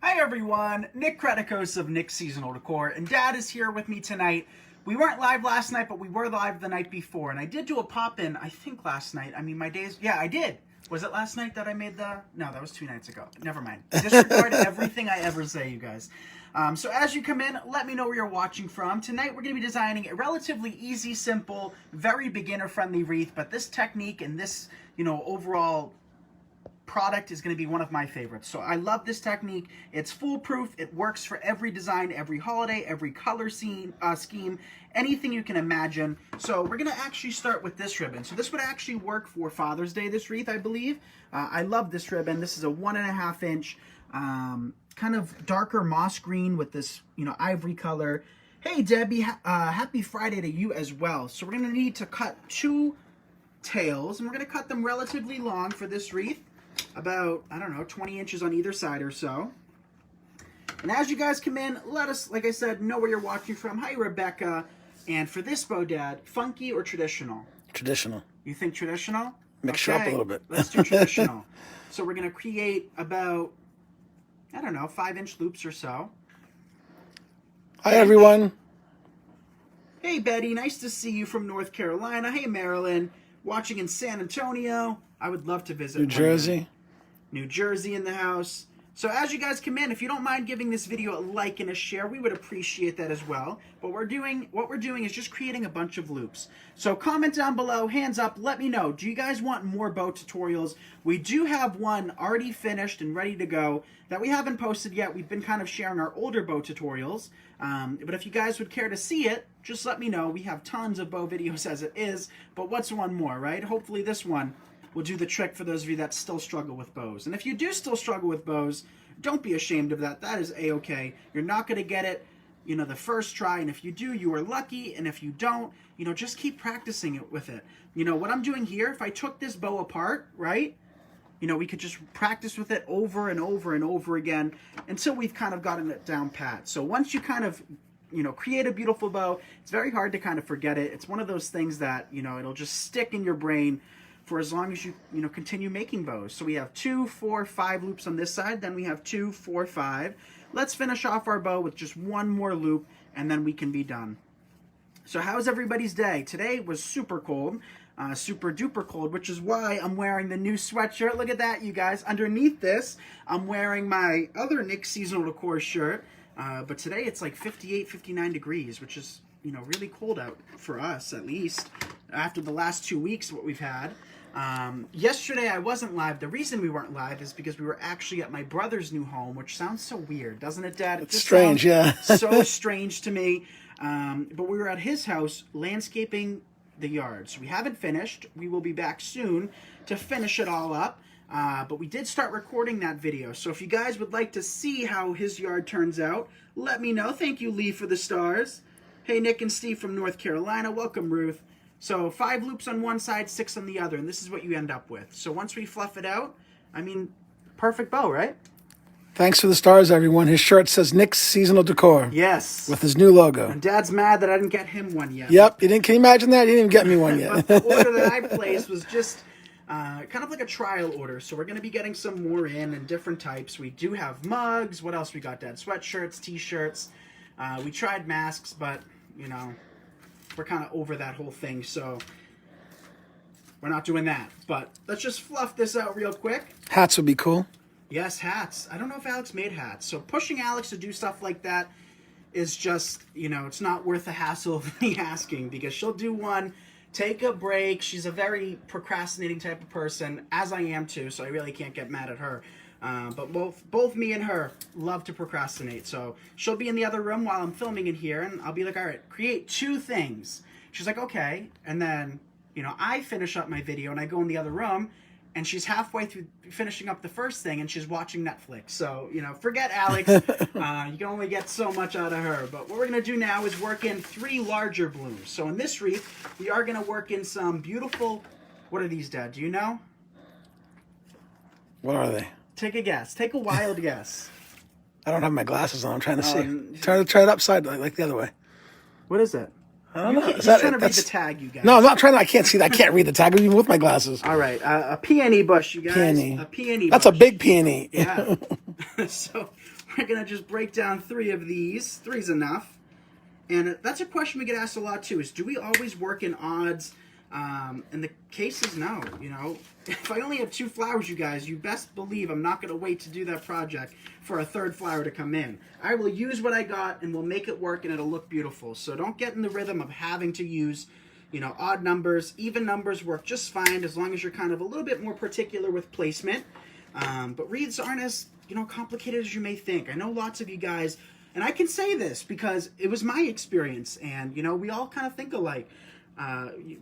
Hi everyone, Nick Kretikos of Nick's Seasonal Decor, and Dad is here with me tonight. We weren't live last night, but we were live the night before, and I did do a pop-in, I think last night. I mean, my days, yeah, I did. Was it last night that I made the, no, that was 2 nights ago. Never mind. Disregard everything I ever say, you guys. So as you come in, let me know where you're watching from. Tonight we're going to be designing a relatively easy, simple, very beginner-friendly wreath, but this technique and this, overall product is going to be one of my favorites. So I love this technique. It's foolproof. It works for every design, every holiday, every color scheme, anything you can imagine. So we're going to actually start with this ribbon. So this would actually work for Father's Day, this wreath, I believe. I love this ribbon. This is a 1.5 inch, kind of darker moss green with this, ivory color. Hey, Debbie, happy Friday to you as well. So we're going to need to cut 2 tails, and we're going to cut them relatively long for this wreath. About, 20 inches on either side or so. And as you guys come in, let us, like I said, know where you're watching from. Hi, Rebecca. And for this bow, Dad, funky or traditional? Traditional. You think traditional? Mix her up a little bit. Let's do traditional. So we're going to create about, 5-inch loops or so. Hi, everyone. Hey, Betty. Nice to see you from North Carolina. Hey, Marilyn. Watching in San Antonio. I would love to visit New Jersey. New Jersey in the house. So as you guys come in, if you don't mind giving this video a like and a share, we would appreciate that as well. But what we're doing is just creating a bunch of loops. So comment down below, hands up, let me know. Do you guys want more bow tutorials? We do have one already finished and ready to go that we haven't posted yet. We've been kind of sharing our older bow tutorials. But if you guys would care to see it, just let me know. We have tons of bow videos as it is, but what's one more, right? Hopefully this one will do the trick for those of you that still struggle with bows. And if you do still struggle with bows, don't be ashamed of that. That is a-okay. You're not going to get it, the first try. And if you do, you are lucky. And if you don't, just keep practicing it with it. What I'm doing here, if I took this bow apart, right, we could just practice with it over and over and over again until we've kind of gotten it down pat. So once you kind of, create a beautiful bow, it's very hard to kind of forget it. It's one of those things that, it'll just stick in your brain for as long as you continue making bows. So we have 2, 4, 5 loops on this side, then we have 2, 4, 5. Let's finish off our bow with just one more loop, and then we can be done. So how's everybody's day? Today was super cold, super duper cold, which is why I'm wearing the new sweatshirt. Look at that, you guys. Underneath this, I'm wearing my other Nick's Seasonal Decor shirt, but today it's like 58, 59 degrees, which is, really cold out for us, at least, after the last 2 weeks, what we've had. Yesterday I wasn't live. The reason we weren't live is because we were actually at my brother's new home, which sounds so weird, doesn't it, Dad? It's strange, yeah. So strange to me. But we were at his house landscaping the yard. So we haven't finished. We will be back soon to finish it all up. But we did start recording that video. So if you guys would like to see how his yard turns out, let me know. Thank you, Lee, for the stars. Hey, Nick and Steve from North Carolina. Welcome, Ruth. So 5 loops on one side, 6 on the other, and this is what you end up with. So once we fluff it out, perfect bow, right? Thanks for the stars, everyone. His shirt says Nick's Seasonal Decor. Yes. With his new logo. And Dad's mad that I didn't get him one yet. Yep. Can you imagine that? You didn't even get me one yet. But the order that I placed was just kind of like a trial order. So we're going to be getting some more in different types. We do have mugs. What else we got, Dad? Sweatshirts, T-shirts. We tried masks, but, we're kind of over that whole thing, so we're not doing that. But let's just fluff this out real quick. Hats would be cool. Yes, hats. I don't know if Alex made hats. So pushing Alex to do stuff like that is just, it's not worth the hassle of me asking, because she'll do one, take a break. She's a very procrastinating type of person, as I am too, so I really can't get mad at her. But both me and her love to procrastinate. So she'll be in the other room while I'm filming in here, and I'll be like, all right, create 2 things. She's like, okay. And then, I finish up my video and I go in the other room, and she's halfway through finishing up the first thing and she's watching Netflix. So, forget Alex. You can only get so much out of her. But what we're going to do now is work in 3 larger blooms. So in this wreath, we are going to work in some beautiful, what are these, Dad? Do you know? What are they? Take a guess. Take a wild guess. I don't have my glasses on. I'm trying to see. Try it upside like the other way. What is it? I don't know. He's trying to read the tag, you guys. No, I'm not trying to. I can't see that. I can't read the tag even with my glasses. All right. A peony bush, you guys. Peony. A peony That's bush. a big peony. Yeah. So we're going to just break down 3 of these. 3's enough. And that's a question we get asked a lot too, is do we always work in odds? And the case is no, you know. If I only have 2 flowers, you guys, you best believe I'm not going to wait to do that project for a 3rd flower to come in. I will use what I got and we'll make it work and it'll look beautiful. So don't get in the rhythm of having to use, you know, odd numbers. Even numbers work just fine as long as you're kind of a little bit more particular with placement. But wreaths aren't as, you know, complicated as you may think. I know lots of you guys, and I can say this because it was my experience, and, you know, we all kind of think alike.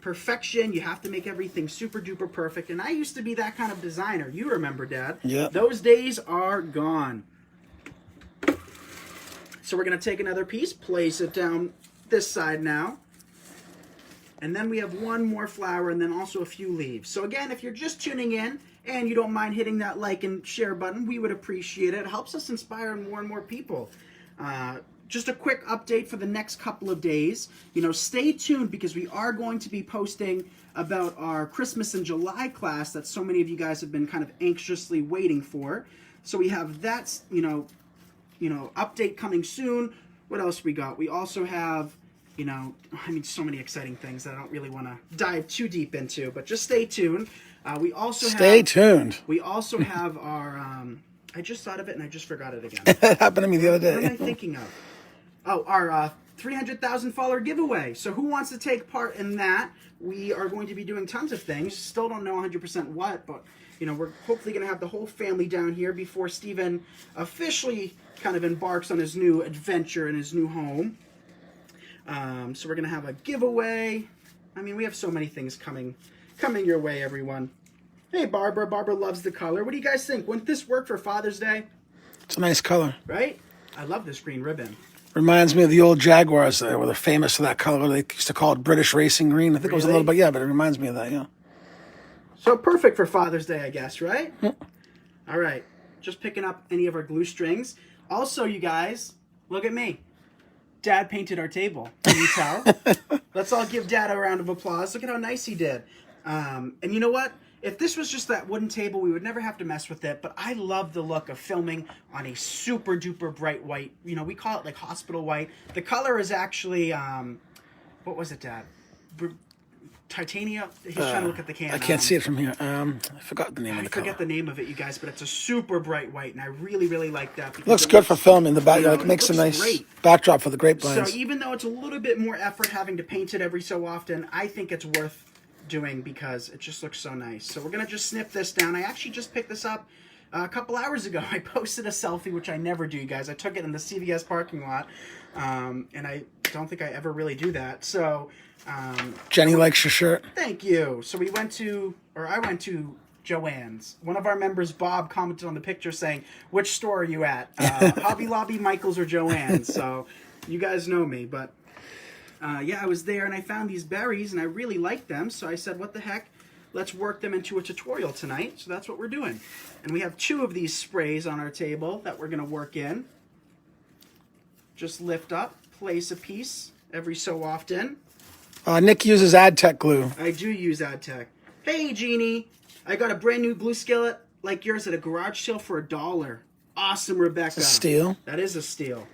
Perfection, you have to make everything super duper perfect, and I used to be that kind of designer. You remember, Dad. Yeah. Those days are gone. So we're going to take another piece, place it down this side now. And then we have 1 more flower and then also a few leaves. So again, if you're just tuning in and you don't mind hitting that like and share button, we would appreciate it. It helps us inspire more and more people. Just a quick update for the next couple of days. You know, stay tuned because we are going to be posting about our Christmas in July class that so many of you guys have been kind of anxiously waiting for. So we have that, you know, update coming soon. What else we got? We also have, you know, I mean, so many exciting things that I don't really want to dive too deep into, but just stay tuned. We also stay tuned. We also have our, I just thought of it and I just forgot it again. It happened to me the other day. What am I thinking of? Oh, our 300,000 follower giveaway. So who wants to take part in that? We are going to be doing tons of things. Still don't know 100% what, but, you know, we're hopefully going to have the whole family down here before Steven officially kind of embarks on his new adventure in his new home. So we're going to have a giveaway. I mean, we have so many things coming your way, everyone. Hey, Barbara. Barbara loves the color. What do you guys think? Wouldn't this work for Father's Day? It's a nice color. Right? I love this green ribbon. Reminds me of the old Jaguars where they're famous for that color. They used to call it British Racing Green. I think it was a little bit, yeah, but it reminds me of that, yeah. So perfect for Father's Day, I guess, right? All right. Just picking up any of our glue strings. Also, you guys, look at me. Dad painted our table. Can you tell? Let's all give Dad a round of applause. Look at how nice he did. And you know what? If this was just that wooden table, we would never have to mess with it. But I love the look of filming on a super duper bright white. You know, we call it like hospital white. The color is actually, what was it, Dad? Titania. He's trying to look at the can. I can't see it from here. I forgot the name of the color. I forget the name of it, you guys, but it's a super bright white, and I really, really like that. Looks good for filming. The back, it makes a nice backdrop for the grapevines. So even though it's a little bit more effort having to paint it every so often, I think it's worth doing because it just looks so nice. So we're going to just snip this down. I actually just picked this up a couple hours ago. I posted a selfie, which I never do, you guys. I took it in the CVS parking lot, and I don't think I ever really do that. So Jenny likes your shirt. Thank you. So I went to Joann's. One of our members, Bob, commented on the picture saying, which store are you at? Hobby Lobby, Michael's, or Joann's? So you guys know me, but yeah, I was there and I found these berries and I really liked them. So I said, what the heck? Let's work them into a tutorial tonight. So that's what we're doing. And we have 2 of these sprays on our table that we're going to work in. Just lift up, place a piece every so often. Nick uses AdTech glue. I do use AdTech. Hey, Jeannie. I got a brand new glue skillet like yours at a garage sale for $1. Awesome, Rebecca. It's a steal. That is a steal.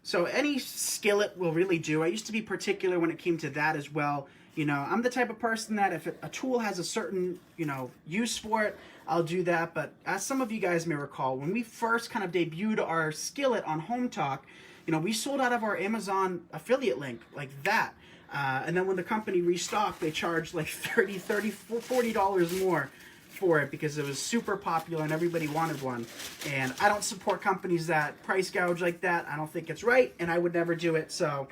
So any skillet will really do. I used to be particular when it came to that as well. You know, I'm the type of person that if a tool has a certain, you know, use for it, I'll do that. But as some of you guys may recall, when we first kind of debuted our skillet on Home Talk, you know, we sold out of our Amazon affiliate link like that. And then when the company restocked, they charged like $30, $40 more for it because it was super popular and everybody wanted one. And I don't support companies that price gouge like that. I don't think it's right, and I would never do it. So,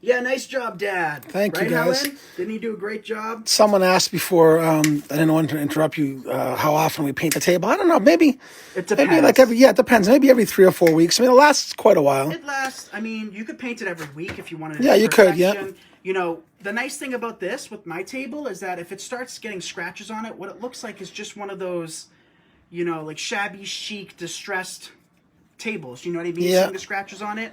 yeah, nice job, Dad. Thank you, guys. Helen? Didn't he do a great job? Someone asked before, I didn't want to interrupt you, how often we paint the table. I don't know, maybe. It depends. Maybe like it depends. Maybe every 3 or 4 weeks. I mean, it lasts quite a while. It lasts, I mean, you could paint it every week if you wanted to. Yeah, you could, yeah. You know, the nice thing about this with my table is that if it starts getting scratches on it, what it looks like is just one of those, you know, like shabby chic, distressed tables. You know what I mean? Yeah. Seeing the scratches on it.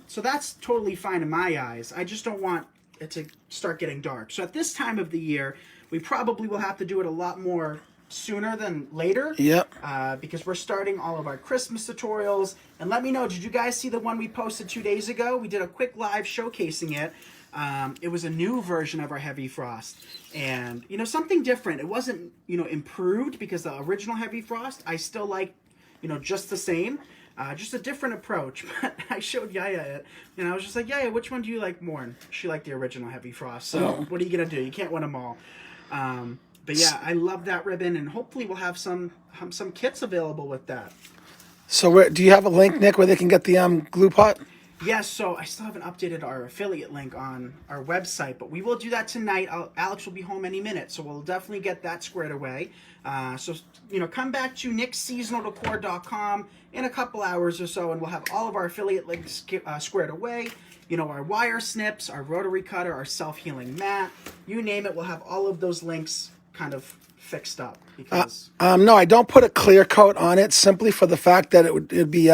So that's totally fine in my eyes. I just don't want it to start getting dark. So at this time of the year, we probably will have to do it a lot more sooner than later. Yep. Because we're starting all of our Christmas tutorials. And let me know, did you guys see the one we posted 2 days ago? We did a quick live showcasing it. It was a new version of our Heavy Frost. And, you know, something different. It wasn't, you know, improved because the original Heavy Frost, I still like, you know, just the same. Just a different approach. But I showed Yaya it, and I was just like, Yaya, which one do you like more? And she liked the original Heavy Frost. So what are you going to do? You can't win them all. But yeah, I love that ribbon, and hopefully we'll have some kits available with that. So do you have a link, Nick, where they can get the glue pot? Yes, so I still haven't updated our affiliate link on our website, but we will do that tonight. Alex will be home any minute, so we'll definitely get that squared away. So, you know, come back to nickseasonaldecor.com in a couple hours or so, and we'll have all of our affiliate links squared away. You know, our wire snips, our rotary cutter, our self-healing mat, you name it, we'll have all of those links kind of fixed up. Because no, I don't put a clear coat on it simply for the fact that it'd be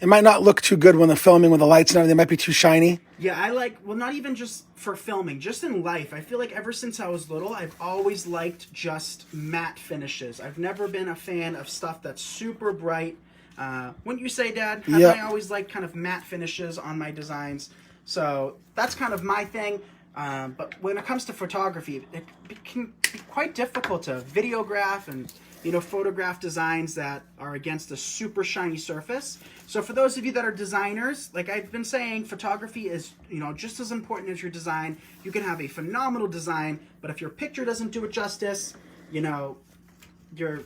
it might not look too good when they're filming with the lights and everything. It might be too shiny. Yeah, I like, well, not even just for filming, just in life. I feel like ever since I was little, I've always liked just matte finishes. I've never been a fan of stuff that's super bright. Wouldn't you say, Dad? I always liked kind of matte finishes on my designs. So that's kind of my thing. But when it comes to photography, it can be quite difficult to videograph and, you know, photograph designs that are against a super shiny surface. So for those of you that are designers, like I've been saying, photography is, you know, just as important as your design. You can have a phenomenal design, but if your picture doesn't do it justice, you know, your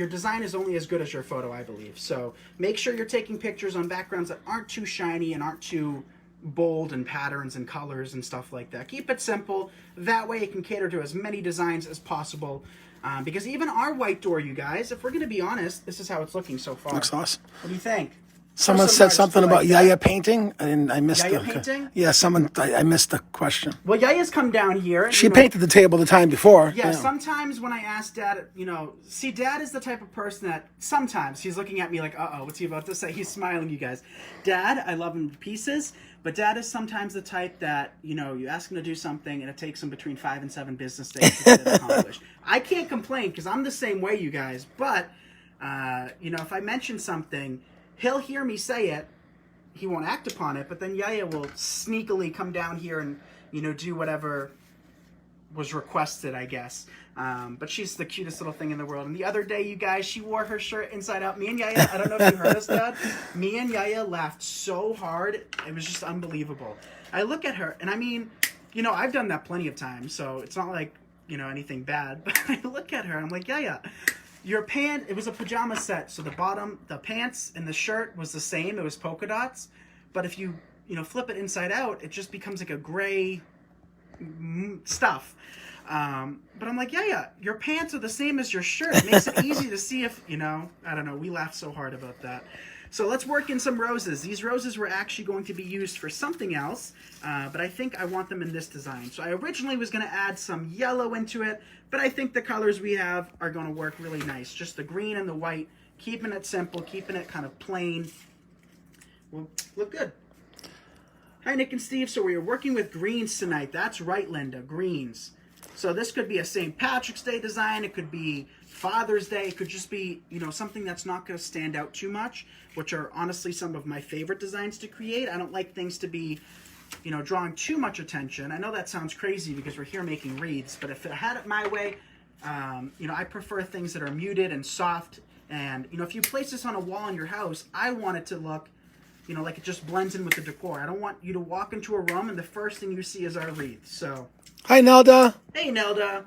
design is only as good as your photo, I believe. So make sure you're taking pictures on backgrounds that aren't too shiny and aren't too bold and patterns and colors and stuff like that. Keep it simple. That way it can cater to as many designs as possible. Because even our white door, you guys, if we're going to be honest, this is how it's looking so far. Looks awesome. What do you think? Someone said something about Yaya painting, and I missed Yaya painting? Yeah, I missed the question. Well, Yaya's come down here. And, she painted the table the time before. Yeah, sometimes when I ask Dad, you know, see, Dad is the type of person that sometimes he's looking at me like, uh-oh, what's he about to say? He's smiling, you guys. Dad, I love him to pieces, but Dad is sometimes the type that, you know, you ask him to do something and it takes him between 5 and 7 business days to get it accomplished. I can't complain because I'm the same way, you guys, but, you know, if I mention something, he'll hear me say it, he won't act upon it, but then Yaya will sneakily come down here and, you know, do whatever was requested, I guess. But she's the cutest little thing in the world. And the other day, you guys, she wore her shirt inside out. Me and Yaya, I don't know if you heard us, Dad. Me and Yaya laughed so hard. It was just unbelievable. I look at her, and I mean, you know, I've done that plenty of times, so it's not like, you know, anything bad. But I look at her, and I'm like, Yaya, your pant, it was a pajama set, so the bottom, the pants and the shirt was the same. It was polka dots. But if you know, flip it inside out, it just becomes like a gray stuff. But I'm like, yeah, your pants are the same as your shirt. It makes it easy to see if, you know, I don't know. We laughed so hard about that. So let's work in some roses. These roses were actually going to be used for something else, but I think I want them in this design. So I originally was going to add some yellow into it, but I think the colors we have are going to work really nice. Just the green and the white, keeping it simple, keeping it kind of plain. Will look good. Hi, Nick and Steve. So we are working with greens tonight. That's right, Linda, greens. So this could be a St. Patrick's Day design. It could be Father's Day. It could just be, you know, something that's not going to stand out too much, which are honestly some of my favorite designs to create. I don't like things to be, you know, drawing too much attention. I know that sounds crazy because we're here making wreaths, but if I had it my way, you know, I prefer things that are muted and soft. And, you know, if you place this on a wall in your house, I want it to look, you know, like it just blends in with the decor. I don't want you to walk into a room and the first thing you see is our wreath. So, hi, Nelda. Hey, Nelda.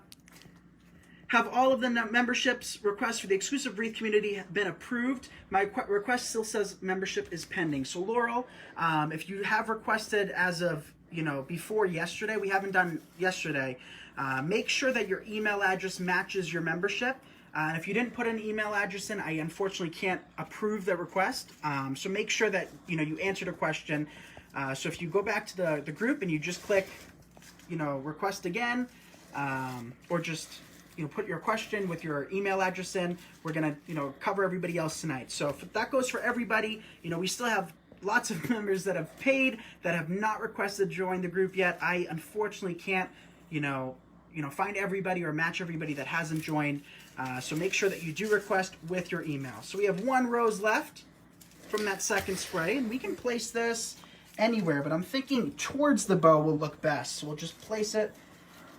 Have all of the memberships requests for the exclusive Wreath community been approved? My request still says membership is pending. So, Laurel, if you have requested as of, you know, before yesterday, we haven't done yesterday, make sure that your email address matches your membership. If you didn't put an email address in, I unfortunately can't approve the request. So make sure that, you know, you answered a question. So if you go back to the group and you just click, you know, request again, or just, you know, put your question with your email address in, we're going to, you know, cover everybody else tonight. So if that goes for everybody, you know, we still have lots of members that have paid, that have not requested to join the group yet. I unfortunately can't, you know, find everybody or match everybody that hasn't joined. So make sure that you do request with your email. So we have 1 rose left from that second spray, and we can place this anywhere, but I'm thinking towards the bow will look best. So we'll just place it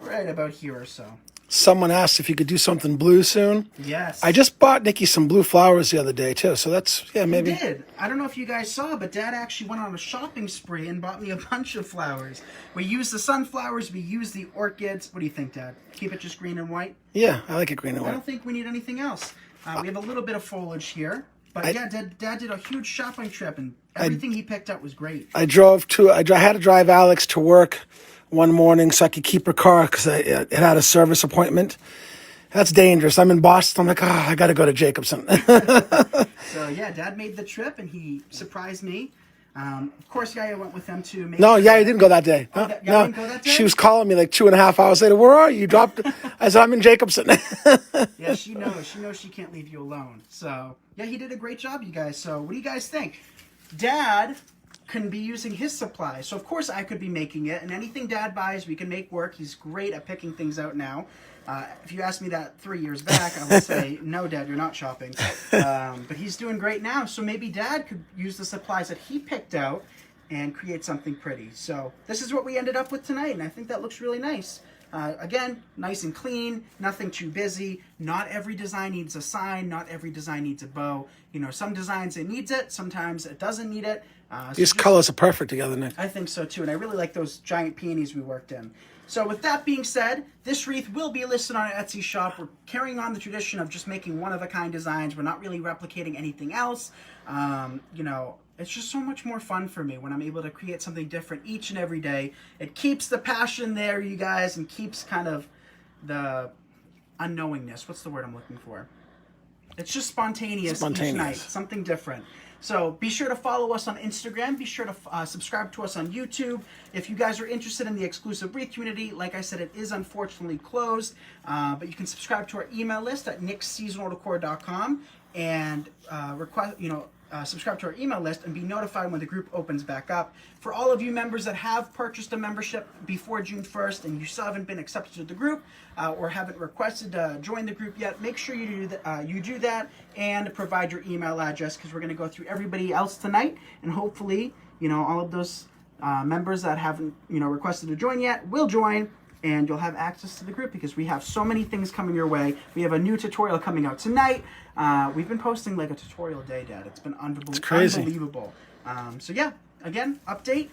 right about here or so. Someone asked if you could do something blue soon. Yes. I just bought Nikki some blue flowers the other day too, so that's, yeah, maybe. He did. I don't know if you guys saw, but Dad actually went on a shopping spree and bought me a bunch of flowers. We used the sunflowers, we used the orchids. What do you think, Dad? Keep it just green and white? Yeah, I like it green and I white. don't think we need anything else. We have a little bit of foliage here, but yeah, Dad did a huge shopping trip, and everything he picked up was great. I had to drive Alex to work one morning so I could keep her car because it had a service appointment. That's dangerous. I'm in Boston. I'm like, I got to go to Jacobson. So yeah, Dad made the trip, and he surprised me. Of course, Yaya went with them too. No, Yaya didn't go that day. Oh, No, Yaya no. didn't go that day? She was calling me like 2.5 hours later. Where are you? You dropped. I said, I'm in Jacobson. Yeah, she knows. She knows she can't leave you alone. So yeah, he did a great job, you guys. So what do you guys think? Dad couldn't be using his supplies, so of course I could be making it. And anything Dad buys, we can make work. He's great at picking things out now. If you asked me that 3 years back, I would say, no, Dad, you're not shopping. But he's doing great now, so maybe Dad could use the supplies that he picked out and create something pretty. So this is what we ended up with tonight, and I think that looks really nice. Again, nice and clean, nothing too busy. Not every design needs a sign, not every design needs a bow. You know, some designs it needs it, sometimes it doesn't need it. These colors are perfect together, Nick. I think so too, and I really like those giant peonies we worked in. So with that being said, this wreath will be listed on our Etsy shop. We're carrying on the tradition of just making one-of-a-kind designs. We're not really replicating anything else. You know, it's just so much more fun for me when I'm able to create something different each and every day. It keeps the passion there, you guys, and keeps kind of the unknowingness. What's the word I'm looking for? It's just spontaneous each night, something different. So be sure to follow us on Instagram. Be sure to subscribe to us on YouTube. If you guys are interested in the exclusive wreath community, like I said, it is unfortunately closed, but you can subscribe to our email list at nicksseasonaldecor.com and subscribe to our email list and be notified when the group opens back up. For all of you members that have purchased a membership before June 1st and you still haven't been accepted to the group or haven't requested to join the group yet, make sure you do that and provide your email address, because we're going to go through everybody else tonight, and hopefully, you know, all of those members that haven't, you know, requested to join yet will join, and you'll have access to the group because we have so many things coming your way. We have a new tutorial coming out tonight. We've been posting like a tutorial day, Dad. It's been unbelievable. So yeah, again, update.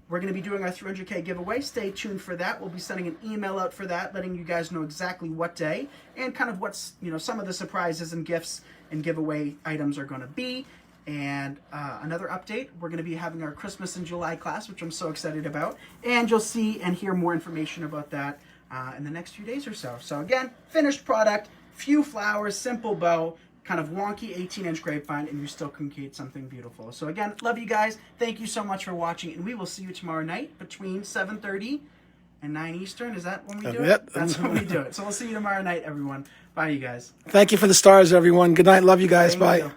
We're going to be doing our 300K giveaway. Stay tuned for that. We'll be sending an email out for that, letting you guys know exactly what day and kind of what's, you know, some of the surprises and gifts and giveaway items are going to be. And another update, we're going to be having our Christmas in July class, which I'm so excited about. And you'll see and hear more information about that in the next few days or so. So again, finished product, few flowers, simple bow, kind of wonky 18-inch grapevine, and you still can create something beautiful. So again, love you guys. Thank you so much for watching, and we will see you tomorrow night between 7:30 and 9 Eastern. Is that when we do it? Yep. That's when we do it. So we'll see you tomorrow night, everyone. Bye, you guys. Thank you for the stars, everyone. Good night. Love you guys. Bye.